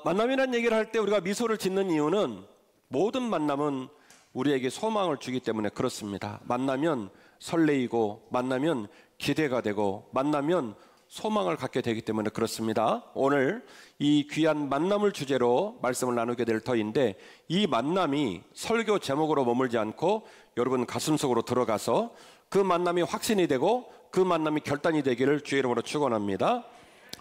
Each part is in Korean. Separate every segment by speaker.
Speaker 1: 만남이라는 얘기를 할 때 우리가 미소를 짓는 이유는 모든 만남은 우리에게 소망을 주기 때문에 그렇습니다. 만나면 설레이고 만나면 기대가 되고 만나면 소망을 갖게 되기 때문에 그렇습니다. 오늘 이 귀한 만남을 주제로 말씀을 나누게 될 터인데, 이 만남이 설교 제목으로 머물지 않고 여러분 가슴속으로 들어가서 그 만남이 확신이 되고 그 만남이 결단이 되기를 주의 이름으로 축원합니다.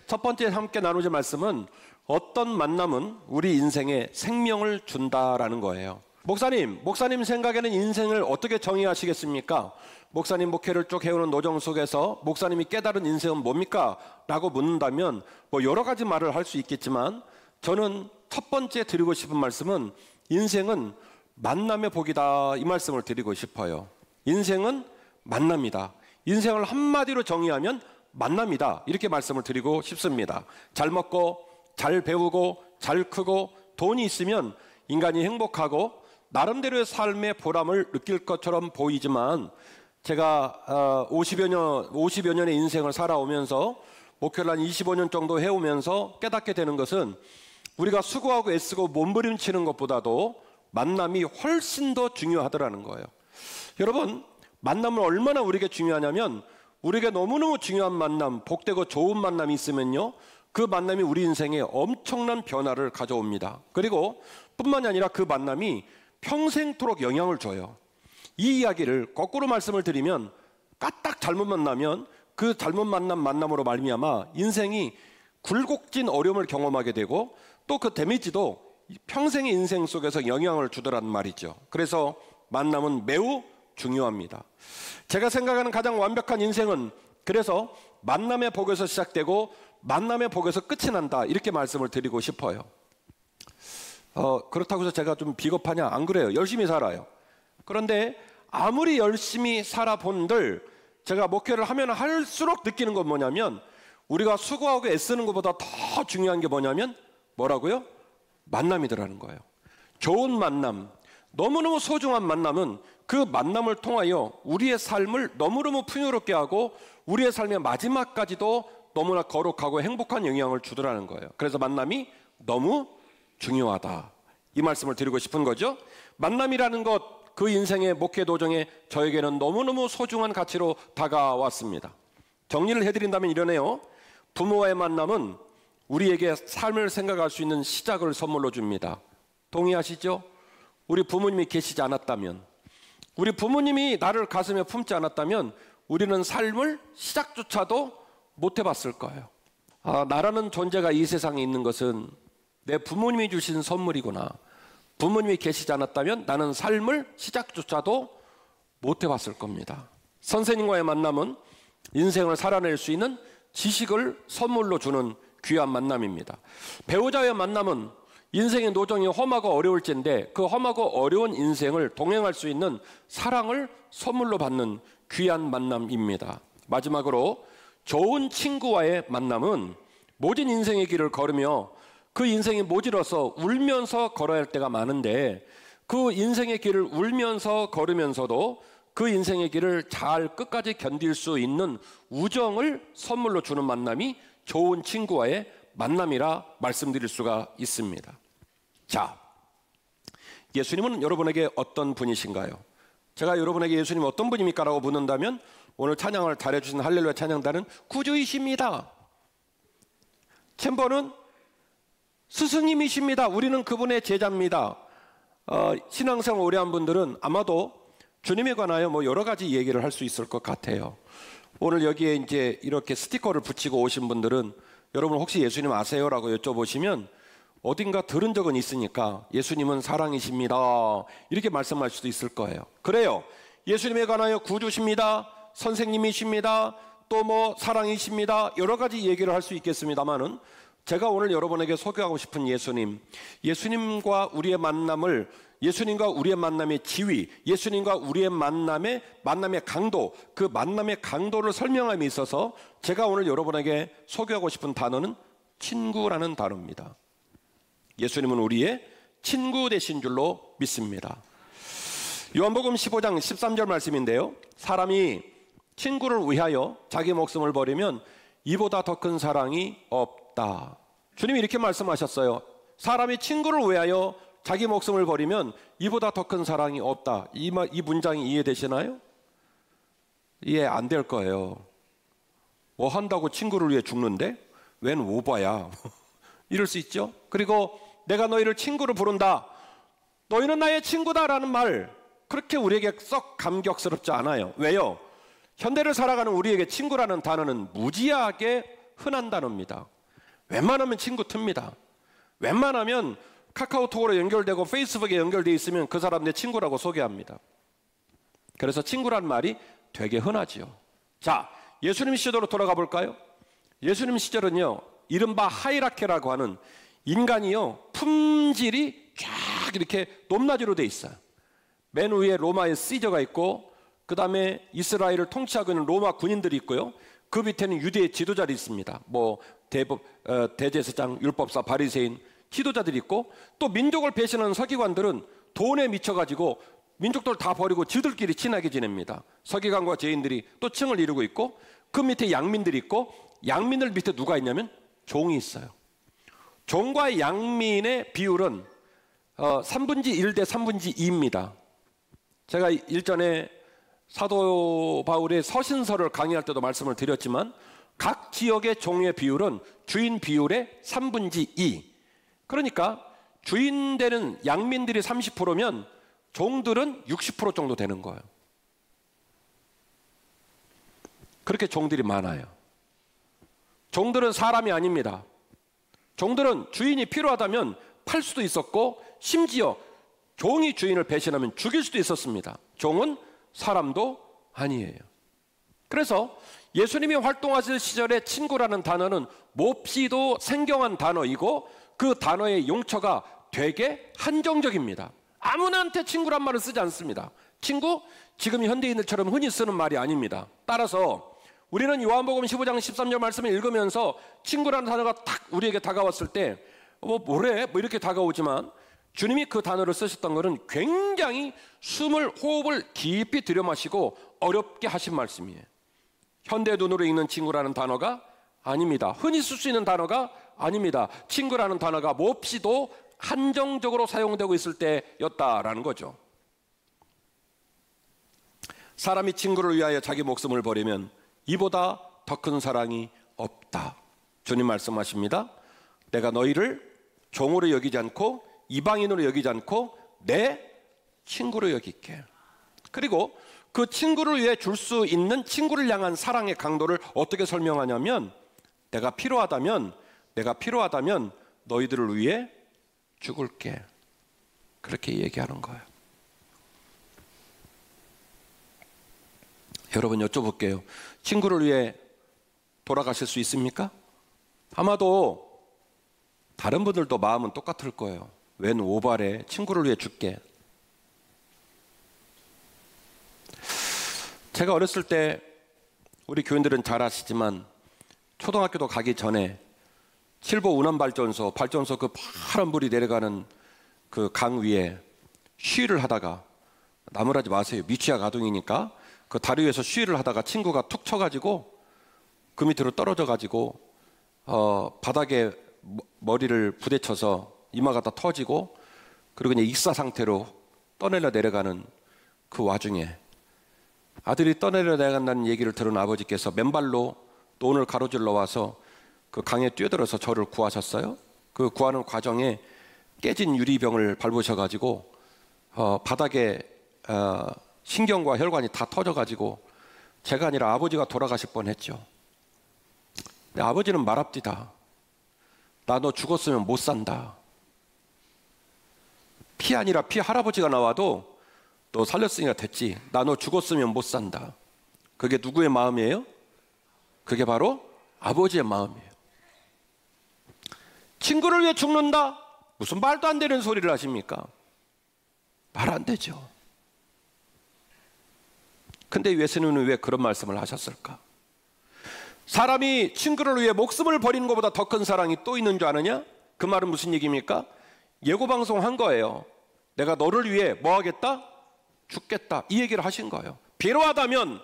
Speaker 1: 첫 번째 함께 나누실 말씀은 어떤 만남은 우리 인생에 생명을 준다라는 거예요. 목사님 생각에는 인생을 어떻게 정의하시겠습니까? 목사님 목회를 쭉 해오는 노정 속에서 목사님이 깨달은 인생은 뭡니까? 라고 묻는다면 여러 가지 말을 할 수 있겠지만, 저는 첫 번째 드리고 싶은 말씀은 인생은 만남의 복이다, 이 말씀을 드리고 싶어요. 인생은 만남이다. 인생을 한마디로 정의하면 만남이다, 이렇게 말씀을 드리고 싶습니다. 잘 먹고 잘 배우고 잘 크고 돈이 있으면 인간이 행복하고 나름대로의 삶의 보람을 느낄 것처럼 보이지만, 제가 50여 년의 인생을 살아오면서 목회를 한 25년 정도 해오면서 깨닫게 되는 것은, 우리가 수고하고 애쓰고 몸부림치는 것보다도 만남이 훨씬 더 중요하더라는 거예요. 여러분, 만남은 얼마나 우리에게 중요하냐면, 우리에게 너무너무 중요한 만남, 복되고 좋은 만남이 있으면요, 그 만남이 우리 인생에 엄청난 변화를 가져옵니다. 그리고 뿐만이 아니라 그 만남이 평생토록 영향을 줘요. 이 이야기를 거꾸로 말씀을 드리면, 까딱 잘못 만나면 그 잘못 만난 만남으로 말미암아 인생이 굴곡진 어려움을 경험하게 되고, 또 그 데미지도 평생의 인생 속에서 영향을 주더란 말이죠. 그래서 만남은 매우 중요합니다. 제가 생각하는 가장 완벽한 인생은 그래서 만남의 복에서 시작되고 만남의 복에서 끝이 난다, 이렇게 말씀을 드리고 싶어요. 그렇다고 해서 제가 좀 비겁하냐? 안 그래요. 열심히 살아요. 그런데 아무리 열심히 살아본들, 제가 목회를 하면 할수록 느끼는 건 뭐냐면, 우리가 수고하고 애쓰는 것보다 더 중요한 게 뭐냐면 뭐라고요? 만남이더라는 거예요. 좋은 만남, 너무너무 소중한 만남은 그 만남을 통하여 우리의 삶을 너무너무 풍요롭게 하고 우리의 삶의 마지막까지도 너무나 거룩하고 행복한 영향을 주더라는 거예요. 그래서 만남이 너무 중요하다, 이 말씀을 드리고 싶은 거죠. 만남이라는 것, 그 인생의 목회 도정에 저에게는 너무너무 소중한 가치로 다가왔습니다. 정리를 해드린다면 이러네요. 부모와의 만남은 우리에게 삶을 생각할 수 있는 시작을 선물로 줍니다. 동의하시죠? 우리 부모님이 계시지 않았다면, 우리 부모님이 나를 가슴에 품지 않았다면 우리는 삶을 시작조차도 못 해봤을 거예요. 나라는 존재가 이 세상에 있는 것은 내 부모님이 주신 선물이구나. 부모님이 계시지 않았다면 나는 삶을 시작조차도 못 해봤을 겁니다. 선생님과의 만남은 인생을 살아낼 수 있는 지식을 선물로 주는 귀한 만남입니다. 배우자의 만남은 인생의 노정이 험하고 어려울진데 그 험하고 어려운 인생을 동행할 수 있는 사랑을 선물로 받는 귀한 만남입니다. 마지막으로 좋은 친구와의 만남은 모진 인생의 길을 걸으며 그 인생이 모질어서 울면서 걸어야 할 때가 많은데, 그 인생의 길을 울면서 걸으면서도 그 인생의 길을 잘 끝까지 견딜 수 있는 우정을 선물로 주는 만남이 좋은 친구와의 만남이라 말씀드릴 수가 있습니다. 자, 예수님은 여러분에게 어떤 분이신가요? 제가 여러분에게 예수님 어떤 분입니까? 라고 묻는다면 오늘 찬양을 잘해주신 할렐루야 찬양단은 구주이십니다. 챔버는 스승님이십니다. 우리는 그분의 제자입니다. 신앙생활 오래 한 분들은 아마도 주님에 관하여 여러 가지 얘기를 할 수 있을 것 같아요. 오늘 여기에 이제 이렇게 스티커를 붙이고 오신 분들은 여러분 혹시 예수님 아세요? 라고 여쭤보시면 어딘가 들은 적은 있으니까 예수님은 사랑이십니다, 이렇게 말씀할 수도 있을 거예요. 그래요. 예수님에 관하여 구주십니다, 선생님이십니다, 또 사랑이십니다, 여러 가지 얘기를 할 수 있겠습니다만은, 제가 오늘 여러분에게 소개하고 싶은 예수님과 우리의 만남을, 예수님과 우리의 만남의 지위, 예수님과 우리의 만남의 강도, 그 만남의 강도를 설명함에 있어서 제가 오늘 여러분에게 소개하고 싶은 단어는 친구라는 단어입니다. 예수님은 우리의 친구 되신 줄로 믿습니다. 요한복음 15장 13절 말씀인데요, 사람이 친구를 위하여 자기 목숨을 버리면 이보다 더 큰 사랑이 없다. 주님이 이렇게 말씀하셨어요. 사람이 친구를 위하여 자기 목숨을 버리면 이보다 더 큰 사랑이 없다. 이 문장이 이해되시나요? 이해 안 될 거예요. 뭐 한다고 친구를 위해 죽는데? 웬 오바야. 이럴 수 있죠. 그리고 내가 너희를 친구로 부른다. 너희는 나의 친구다라는 말, 그렇게 우리에게 썩 감격스럽지 않아요. 왜요? 현대를 살아가는 우리에게 친구라는 단어는 무지하게 흔한 단어입니다. 웬만하면 친구 틉니다. 웬만하면 카카오톡으로 연결되고 페이스북에 연결되어 있으면 그 사람 내 친구라고 소개합니다. 그래서 친구란 말이 되게 흔하지요. 자, 예수님 시대로 돌아가 볼까요? 예수님 시절은요, 이른바 하이라케라고 하는 인간이요, 품질이 쫙 이렇게 높낮이로 돼 있어요. 맨 위에 로마의 시저가 있고, 그 다음에 이스라엘을 통치하고 있는 로마 군인들이 있고요, 그 밑에는 유대의 지도자들이 있습니다. 뭐 대제사장, 율법사, 바리새인, 지도자들이 있고, 또 민족을 배신하는 서기관들은 돈에 미쳐가지고 민족들 다 버리고 지들끼리 친하게 지냅니다. 서기관과 죄인들이 또 층을 이루고 있고, 그 밑에 양민들이 있고, 양민들 밑에 누가 있냐면 종이 있어요. 종과 양민의 비율은 3분지 1 대 3분지 2입니다. 제가 일전에 사도 바울의 서신서를 강의할 때도 말씀을 드렸지만, 각 지역의 종의 비율은 주인 비율의 3분지 2. 그러니까 주인 되는 양민들이 30%면 종들은 60% 정도 되는 거예요. 그렇게 종들이 많아요. 종들은 사람이 아닙니다. 종들은 주인이 필요하다면 팔 수도 있었고, 심지어 종이 주인을 배신하면 죽일 수도 있었습니다. 종은 사람도 아니에요. 그래서 예수님이 활동하실 시절에 친구라는 단어는 몹시도 생경한 단어이고, 그 단어의 용처가 되게 한정적입니다. 아무나한테 친구란 말을 쓰지 않습니다. 친구, 지금 현대인들처럼 흔히 쓰는 말이 아닙니다. 따라서 우리는 요한복음 15장 13절 말씀을 읽으면서 친구라는 단어가 딱 우리에게 다가왔을 때 뭐래? 뭐 이렇게 다가오지만, 주님이 그 단어를 쓰셨던 것은 굉장히 호흡을 깊이 들여마시고 어렵게 하신 말씀이에요. 현대 눈으로 읽는 친구라는 단어가 아닙니다. 흔히 쓸 수 있는 단어가 아닙니다. 친구라는 단어가 몹시도 한정적으로 사용되고 있을 때였다라는 거죠. 사람이 친구를 위하여 자기 목숨을 버리면 이보다 더 큰 사랑이 없다. 주님 말씀하십니다. 내가 너희를 종으로 여기지 않고 이방인으로 여기지 않고 내 친구로 여길게. 그리고 그 친구를 위해 줄 수 있는 친구를 향한 사랑의 강도를 어떻게 설명하냐면, 내가 필요하다면 너희들을 위해 죽을게. 그렇게 얘기하는 거예요. 여러분, 여쭤볼게요. 친구를 위해 돌아가실 수 있습니까? 아마도 다른 분들도 마음은 똑같을 거예요. 웬 오바래, 친구를 위해 죽게. 제가 어렸을 때, 우리 교인들은 잘 아시지만 초등학교도 가기 전에 칠보 운암발전소 그 파란 불이 내려가는 그 강 위에 쉬를 하다가, 나무라지 마세요, 미취학 아동이니까, 그 다리 위에서 쉬를 하다가 친구가 툭 쳐가지고 그 밑으로 떨어져가지고 바닥에 머리를 부딪혀서 이마가 다 터지고, 그리고 그냥 익사 상태로 떠내려 내려가는 그 와중에 아들이 떠내려 내려간다는 얘기를 들은 아버지께서 맨발로 논을 가로질러 와서 그 강에 뛰어들어서 저를 구하셨어요. 그 구하는 과정에 깨진 유리병을 밟으셔가지고 바닥에 신경과 혈관이 다 터져가지고 제가 아니라 아버지가 돌아가실 뻔했죠. 근데 아버지는 말합디다. 나 너 죽었으면 못 산다. 피 아니라 피 할아버지가 나와도 너 살렸으니까 됐지. 나 너 죽었으면 못 산다. 그게 누구의 마음이에요? 그게 바로 아버지의 마음이에요. 친구를 위해 죽는다? 무슨 말도 안 되는 소리를 하십니까? 말 안 되죠. 근데 예수님은 왜 그런 말씀을 하셨을까? 사람이 친구를 위해 목숨을 버리는 것보다 더 큰 사랑이 또 있는 줄 아느냐? 그 말은 무슨 얘기입니까? 예고방송한 거예요. 내가 너를 위해 뭐 하겠다? 죽겠다. 이 얘기를 하신 거예요. 필요하다면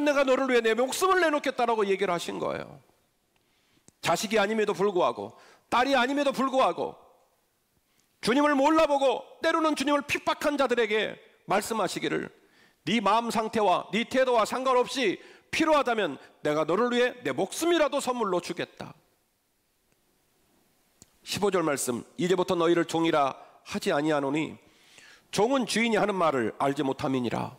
Speaker 1: 내가 너를 위해 내 목숨을 내놓겠다라고 얘기를 하신 거예요. 자식이 아님에도 불구하고, 딸이 아님에도 불구하고 주님을 몰라보고 때로는 주님을 핍박한 자들에게 말씀하시기를, 네 마음 상태와 네 태도와 상관없이 필요하다면 내가 너를 위해 내 목숨이라도 선물로 주겠다. 15절 말씀, 이제부터 너희를 종이라 하지 아니하노니 종은 주인이 하는 말을 알지 못함이니라.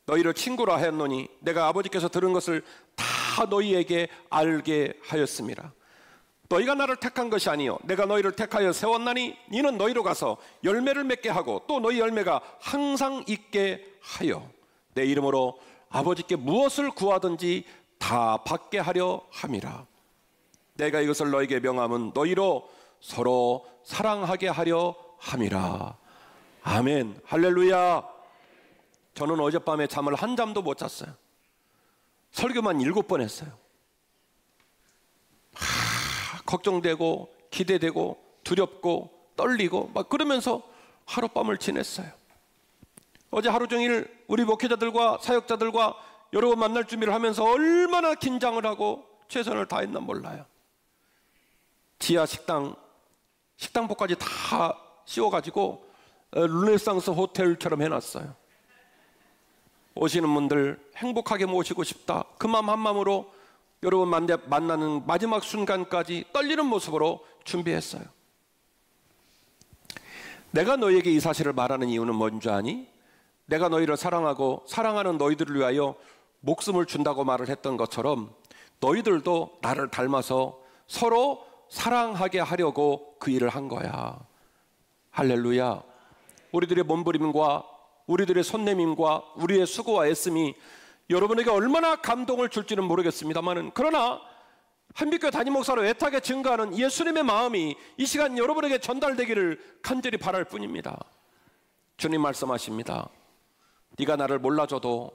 Speaker 1: 너희를 친구라 하였노니 내가 아버지께서 들은 것을 다 너희에게 알게 하였음이라. 너희가 나를 택한 것이 아니요 내가 너희를 택하여 세웠나니 이는 너희로 가서 열매를 맺게 하고 또 너희 열매가 항상 있게 하여 내 이름으로 아버지께 무엇을 구하든지 다 받게 하려 함이라. 내가 이것을 너희에게 명함은 너희로 서로 사랑하게 하려 함이라. 아멘. 할렐루야. 저는 어젯밤에 잠을 한 잠도 못 잤어요. 설교만 7번 했어요. 걱정되고 기대되고 두렵고 떨리고 막 그러면서 하룻밤을 지냈어요. 어제 하루 종일 우리 목회자들과 사역자들과 여러 번 만날 준비를 하면서 얼마나 긴장을 하고 최선을 다했나 몰라요. 지하 식당복까지 다 씌워가지고 르네상스 호텔처럼 해놨어요. 오시는 분들 행복하게 모시고 싶다, 그 마음 한 마음으로 여러분 만나는 마지막 순간까지 떨리는 모습으로 준비했어요. 내가 너희에게 이 사실을 말하는 이유는 뭔지 아니? 내가 너희를 사랑하고 사랑하는 너희들을 위하여 목숨을 준다고 말을 했던 것처럼 너희들도 나를 닮아서 서로 사랑하게 하려고 그 일을 한 거야. 할렐루야. 우리들의 몸부림과 우리들의 손내밈과 우리의 수고와 애씀이 여러분에게 얼마나 감동을 줄지는 모르겠습니다만, 그러나 한빛교회 담임 목사로 애타게 증거하는 예수님의 마음이 이 시간 여러분에게 전달되기를 간절히 바랄 뿐입니다. 주님 말씀하십니다. 네가 나를 몰라줘도,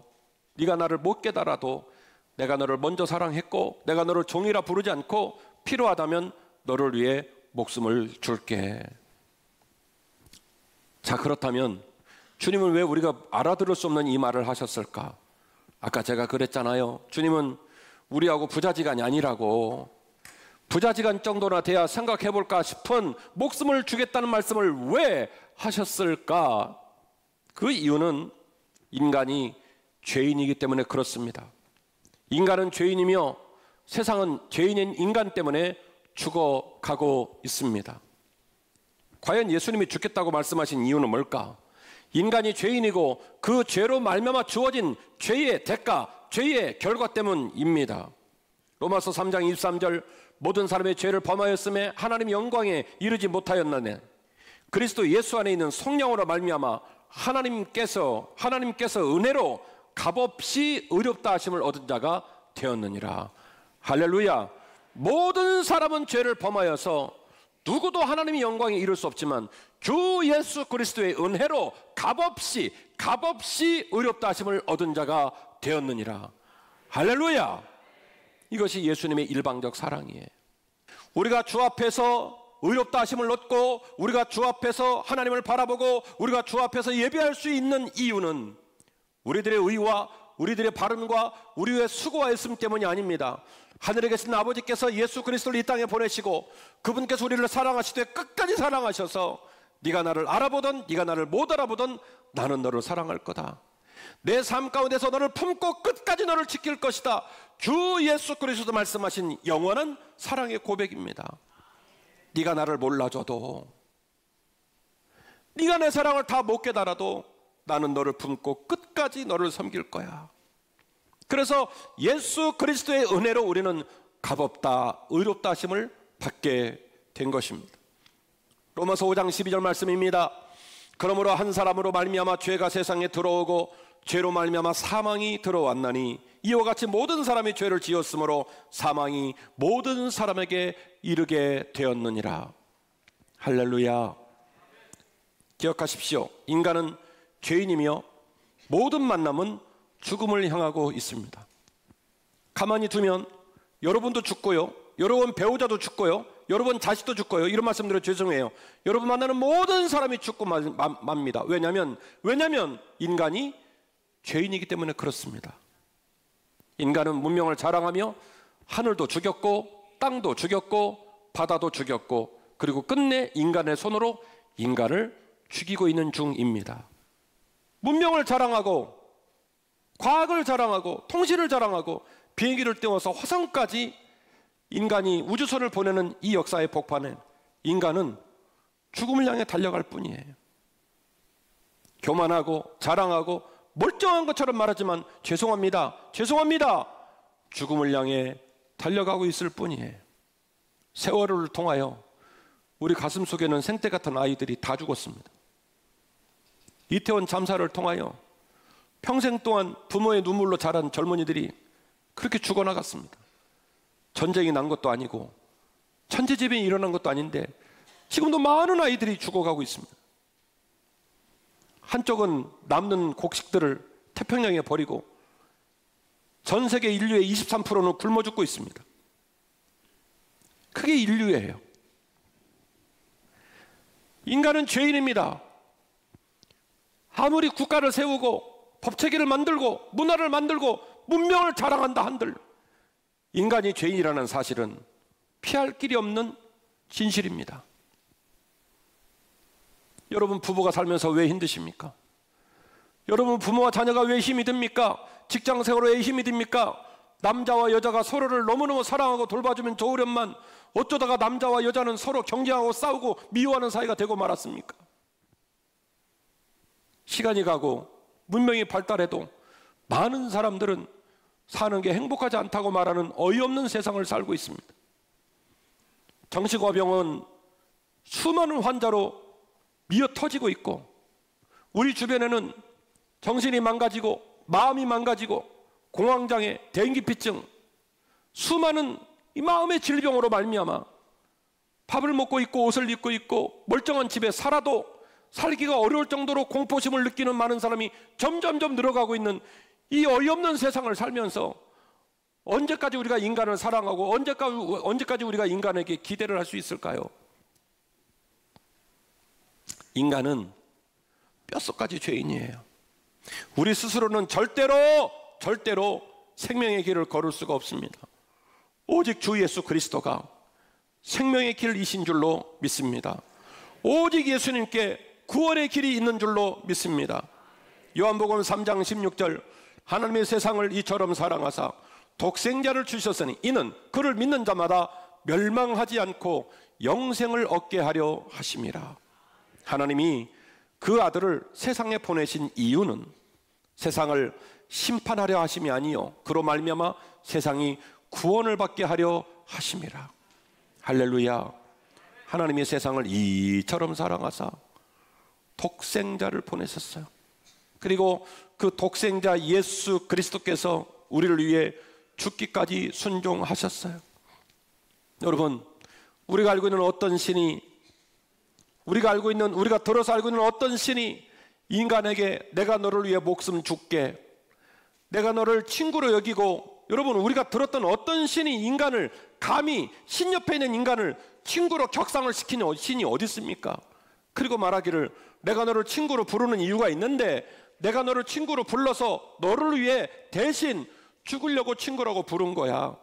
Speaker 1: 네가 나를 못 깨달아도 내가 너를 먼저 사랑했고 내가 너를 종이라 부르지 않고 필요하다면 너를 위해 목숨을 줄게. 자, 그렇다면 주님은 왜 우리가 알아들을 수 없는 이 말을 하셨을까? 아까 제가 그랬잖아요. 주님은 우리하고 부자지간이 아니라고. 부자지간 정도나 돼야 생각해볼까 싶은 목숨을 주겠다는 말씀을 왜 하셨을까? 그 이유는 인간이 죄인이기 때문에 그렇습니다. 인간은 죄인이며 세상은 죄인인 인간 때문에 죽어가고 있습니다. 과연 예수님이 죽겠다고 말씀하신 이유는 뭘까? 인간이 죄인이고 그 죄로 말미암아 주어진 죄의 대가, 죄의 결과 때문입니다. 로마서 3장 23절, 모든 사람의 죄를 범하였음에 하나님 영광에 이르지 못하였나니 그리스도 예수 안에 있는 성령으로 말미암아 하나님께서 은혜로 값없이 의롭다 하심을 얻은 자가 되었느니라. 할렐루야. 모든 사람은 죄를 범하여서 누구도 하나님의 영광에 이를 수 없지만 주 예수 그리스도의 은혜로 값없이 의롭다 하심을 얻은 자가 되었느니라. 할렐루야. 이것이 예수님의 일방적 사랑이에요. 우리가 주 앞에서 의롭다 하심을 얻고 우리가 주 앞에서 하나님을 바라보고 우리가 주 앞에서 예배할 수 있는 이유는 우리들의 의와 우리들의 바른과 우리의 수고와 애씀 때문이 아닙니다. 하늘에 계신 아버지께서 예수 그리스도를 이 땅에 보내시고 그분께서 우리를 사랑하시되 끝까지 사랑하셔서 네가 나를 알아보든 네가 나를 못 알아보든 나는 너를 사랑할 거다. 내 삶 가운데서 너를 품고 끝까지 너를 지킬 것이다. 주 예수 그리스도 말씀하신 영원한 사랑의 고백입니다. 네가 나를 몰라줘도, 네가 내 사랑을 다 못 깨달아도 나는 너를 품고 끝까지 너를 섬길 거야. 그래서 예수 그리스도의 은혜로 우리는 값없다, 의롭다 하심을 받게 된 것입니다. 로마서 5장 12절 말씀입니다. 그러므로 한 사람으로 말미암아 죄가 세상에 들어오고 죄로 말미암아 사망이 들어왔나니 이와 같이 모든 사람이 죄를 지었으므로 사망이 모든 사람에게 이르게 되었느니라. 할렐루야. 기억하십시오. 인간은 죄인이며 모든 만남은 죽음을 향하고 있습니다. 가만히 두면 여러분도 죽고요, 여러분 배우자도 죽고요, 여러분 자식도 죽고요. 이런 말씀드려 죄송해요. 여러분 만나는 모든 사람이 죽고 맙니다. 왜냐하면 인간이 죄인이기 때문에 그렇습니다. 인간은 문명을 자랑하며 하늘도 죽였고 땅도 죽였고 바다도 죽였고 그리고 끝내 인간의 손으로 인간을 죽이고 있는 중입니다. 문명을 자랑하고 과학을 자랑하고 통신을 자랑하고 비행기를 띄워서 화성까지 인간이 우주선을 보내는 이 역사의 복판에 인간은 죽음을 향해 달려갈 뿐이에요. 교만하고 자랑하고 멀쩡한 것처럼 말하지만 죄송합니다, 죄송합니다, 죽음을 향해 달려가고 있을 뿐이에요. 세월호를 통하여 우리 가슴 속에는 생떼 같은 아이들이 다 죽었습니다. 이태원 참사를 통하여 평생 동안 부모의 눈물로 자란 젊은이들이 그렇게 죽어나갔습니다. 전쟁이 난 것도 아니고 천재지변이 일어난 것도 아닌데 지금도 많은 아이들이 죽어가고 있습니다. 한쪽은 남는 곡식들을 태평양에 버리고 전 세계 인류의 23%는 굶어 죽고 있습니다. 그게 인류예요. 인간은 죄인입니다. 아무리 국가를 세우고 법체계를 만들고 문화를 만들고 문명을 자랑한다 한들 인간이 죄인이라는 사실은 피할 길이 없는 진실입니다. 여러분 부부가 살면서 왜 힘드십니까? 여러분 부모와 자녀가 왜 힘이 듭니까? 직장 생활에 왜 힘이 듭니까? 남자와 여자가 서로를 너무너무 사랑하고 돌봐주면 좋으련만 어쩌다가 남자와 여자는 서로 경쟁하고 싸우고 미워하는 사이가 되고 말았습니까? 시간이 가고 문명이 발달해도 많은 사람들은 사는 게 행복하지 않다고 말하는 어이없는 세상을 살고 있습니다. 정신과병은 수많은 환자로 미어 터지고 있고 우리 주변에는 정신이 망가지고 마음이 망가지고 공황장애, 대인기피증 수많은 이 마음의 질병으로 말미암아 밥을 먹고 있고 옷을 입고 있고 멀쩡한 집에 살아도 살기가 어려울 정도로 공포심을 느끼는 많은 사람이 점점점 늘어가고 있는 이 어이없는 세상을 살면서 언제까지 우리가 인간을 사랑하고 언제까지 우리가 인간에게 기대를 할 수 있을까요? 인간은 뼛속까지 죄인이에요. 우리 스스로는 절대로 생명의 길을 걸을 수가 없습니다. 오직 주 예수 그리스도가 생명의 길이신 줄로 믿습니다. 오직 예수님께 구원의 길이 있는 줄로 믿습니다. 요한복음 3장 16절 하나님의 세상을 이처럼 사랑하사 독생자를 주셨으니 이는 그를 믿는 자마다 멸망하지 않고 영생을 얻게 하려 하심이라. 하나님이 그 아들을 세상에 보내신 이유는 세상을 심판하려 하심이 아니요 그로 말미암아 세상이 구원을 받게 하려 하심이라. 할렐루야. 하나님이 세상을 이처럼 사랑하사 독생자를 보내셨어요. 그리고 그 독생자 예수 그리스도께서 우리를 위해 죽기까지 순종하셨어요. 여러분, 우리가 알고 있는 어떤 신이 우리가 들어서 알고 있는 어떤 신이 인간에게 내가 너를 위해 목숨 줄게, 내가 너를 친구로 여기고, 여러분 우리가 들었던 어떤 신이 인간을 감히 신 옆에 있는 인간을 친구로 격상을 시키는 신이 어디 있습니까? 그리고 말하기를 내가 너를 친구로 부르는 이유가 있는데 내가 너를 친구로 불러서 너를 위해 대신 죽으려고 친구라고 부른 거야.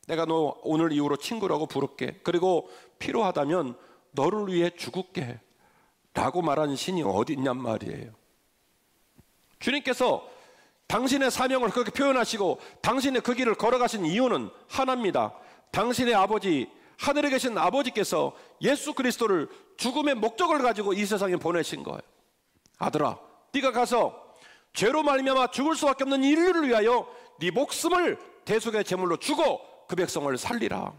Speaker 1: 내가 너 오늘 이후로 친구라고 부를게. 그리고 필요하다면 너를 위해 죽을게 라고 말하는 신이 어디 있냔 말이에요. 주님께서 당신의 사명을 그렇게 표현하시고 당신의 그 길을 걸어가신 이유는 하나입니다. 당신의 아버지, 하늘에 계신 아버지께서 예수 그리스도를 죽음의 목적을 가지고 이 세상에 보내신 거예요. 아들아, 네가 가서 죄로 말미암아 죽을 수밖에 없는 인류를 위하여 네 목숨을 대속의 제물로 주고 그 백성을 살리라.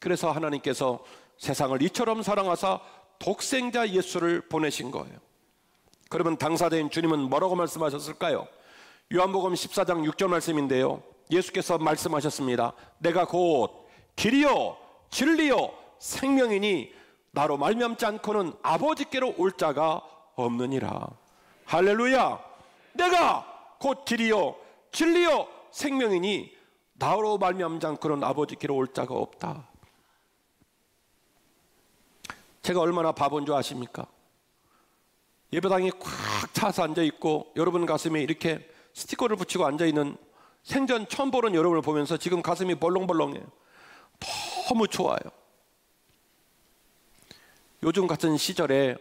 Speaker 1: 그래서 하나님께서 세상을 이처럼 사랑하사 독생자 예수를 보내신 거예요. 그러면 당사자인 주님은 뭐라고 말씀하셨을까요? 요한복음 14장 6절 말씀인데요, 예수께서 말씀하셨습니다. 내가 곧 길이요 진리요 생명이니 나로 말미암지 않고는 아버지께로 올 자가 없느니라. 할렐루야. 내가 곧 길이요 진리요 생명이니 나로 말미암지 않고는 아버지께로 올 자가 없다. 제가 얼마나 바본 줄 아십니까? 예배당이 꽉 차서 앉아있고 여러분 가슴에 이렇게 스티커를 붙이고 앉아있는 생전 처음 보는 여러분을 보면서 지금 가슴이 벌렁벌렁해요. 너무 좋아요. 요즘 같은 시절에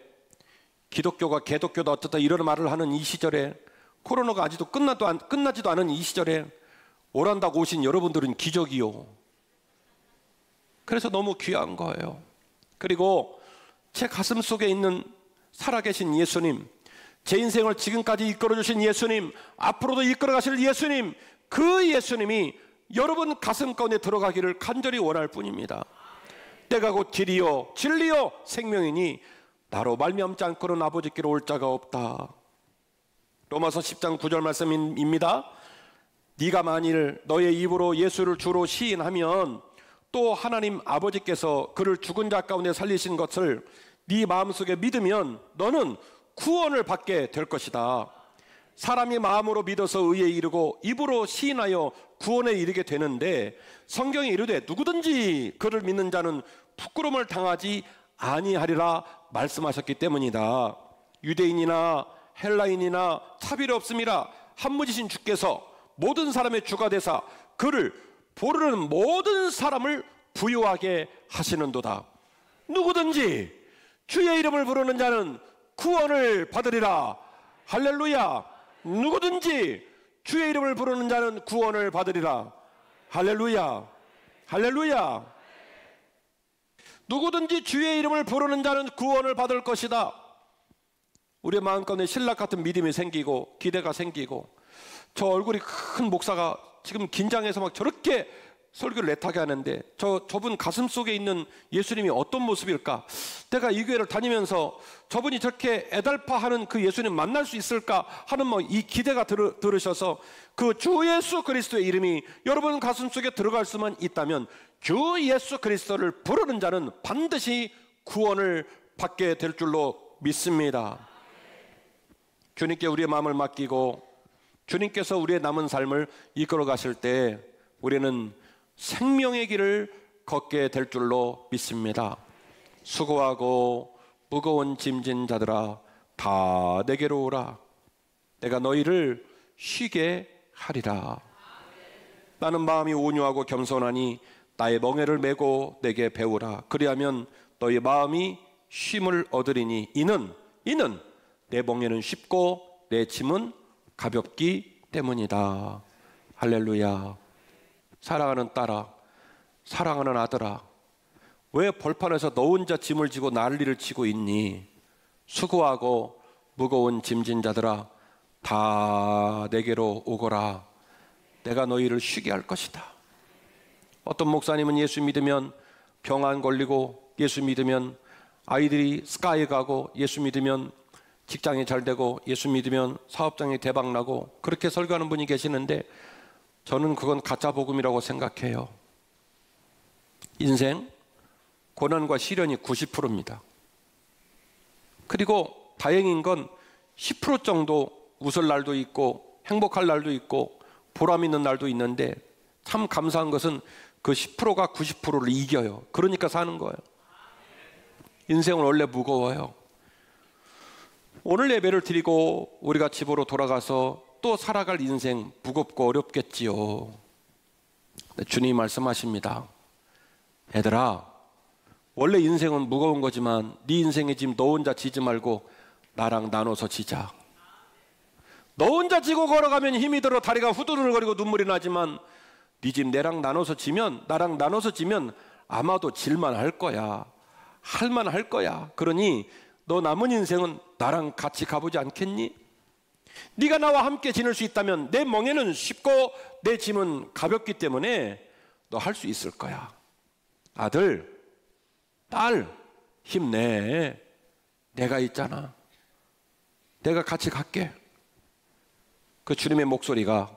Speaker 1: 기독교가 개독교다 어쩌다 이런 말을 하는 이 시절에, 코로나가 아직도 끝나지도 않은 이 시절에 오란다고 오신 여러분들은 기적이요. 그래서 너무 귀한 거예요. 그리고 제 가슴 속에 있는 살아계신 예수님, 제 인생을 지금까지 이끌어주신 예수님, 앞으로도 이끌어가실 예수님, 그 예수님이 여러분 가슴 가운데 들어가기를 간절히 원할 뿐입니다. 때가 곧 길이요 진리요 생명이니 나로 말미암지 않고는 아버지께로 올 자가 없다. 로마서 10장 9절 말씀입니다. 네가 만일 너의 입으로 예수를 주로 시인하면 또 하나님 아버지께서 그를 죽은 자 가운데 살리신 것을 네 마음속에 믿으면 너는 구원을 받게 될 것이다. 사람이 마음으로 믿어서 의에 이르고 입으로 시인하여 구원에 이르게 되는데, 성경이 이르되 누구든지 그를 믿는 자는 부끄러움을 당하지 아니하리라 말씀하셨기 때문이다. 유대인이나 헬라인이나 차별이 없음이라 한무지신 주께서 모든 사람의 주가 되사 그를 부르는 모든 사람을 부유하게 하시는도다. 누구든지 주의 이름을 부르는 자는 구원을 받으리라. 할렐루야. 누구든지 주의 이름을 부르는 자는 구원을 받으리라. 할렐루야. 할렐루야. 누구든지 주의 이름을 부르는 자는 구원을 받을 것이다. 우리의 마음 가운데 신락 같은 믿음이 생기고 기대가 생기고, 저 얼굴이 큰 목사가 지금 긴장해서 막 저렇게 설교를 애타게 하는데 저분 가슴 속에 있는 예수님이 어떤 모습일까? 내가 이 교회를 다니면서 저분이 저렇게 애달파하는 그 예수님 만날 수 있을까 하는 이 기대가 들으셔서, 그 주 예수 그리스도의 이름이 여러분 가슴 속에 들어갈 수만 있다면 주 예수 그리스도를 부르는 자는 반드시 구원을 받게 될 줄로 믿습니다. 주님께 우리의 마음을 맡기고 주님께서 우리의 남은 삶을 이끌어 가실 때 우리는 생명의 길을 걷게 될 줄로 믿습니다. 수고하고 무거운 짐진 자들아 다 내게로 오라. 내가 너희를 쉬게 하리라. 나는 마음이 온유하고 겸손하니 나의 멍에를 메고 내게 배우라. 그리하면 너희 마음이 쉼을 얻으리니 이는 내 멍에는 쉽고 내 짐은 가볍기 때문이다. 할렐루야. 사랑하는 딸아, 사랑하는 아들아, 왜 벌판에서 너 혼자 짐을 지고 난리를 치고 있니? 수고하고 무거운 짐진 자들아 다 내게로 오거라. 내가 너희를 쉬게 할 것이다. 어떤 목사님은 예수 믿으면 병 안 걸리고, 예수 믿으면 아이들이 스카이 가고, 예수 믿으면 직장이 잘 되고, 예수 믿으면 사업장이 대박 나고, 그렇게 설교하는 분이 계시는데 저는 그건 가짜 복음이라고 생각해요. 인생 고난과 시련이 90%입니다. 그리고 다행인 건 10% 정도 웃을 날도 있고 행복할 날도 있고 보람 있는 날도 있는데, 참 감사한 것은 그 10%가 90%를 이겨요. 그러니까 사는 거예요. 인생은 원래 무거워요. 오늘 예배를 드리고 우리가 집으로 돌아가서 또 살아갈 인생 무겁고 어렵겠지요. 주님이 말씀하십니다. 얘들아, 원래 인생은 무거운 거지만 네 인생의 짐 너 혼자 지지 말고 나랑 나눠서 지자. 너 혼자 지고 걸어가면 힘이 들어 다리가 후들거리고 눈물이 나지만 네 짐 나랑 나눠서 지면 아마도 질만 할 거야. 할만 할 거야. 그러니 너 남은 인생은 나랑 같이 가보지 않겠니? 네가 나와 함께 지낼 수 있다면 내 멍에는 쉽고 내 짐은 가볍기 때문에 너 할 수 있을 거야. 아들, 딸, 힘내. 내가 있잖아. 내가 같이 갈게. 그 주님의 목소리가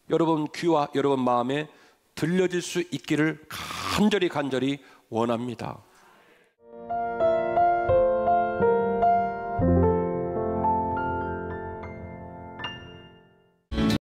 Speaker 1: 여러분 귀와 여러분 마음에 들려질 수 있기를 간절히 원합니다.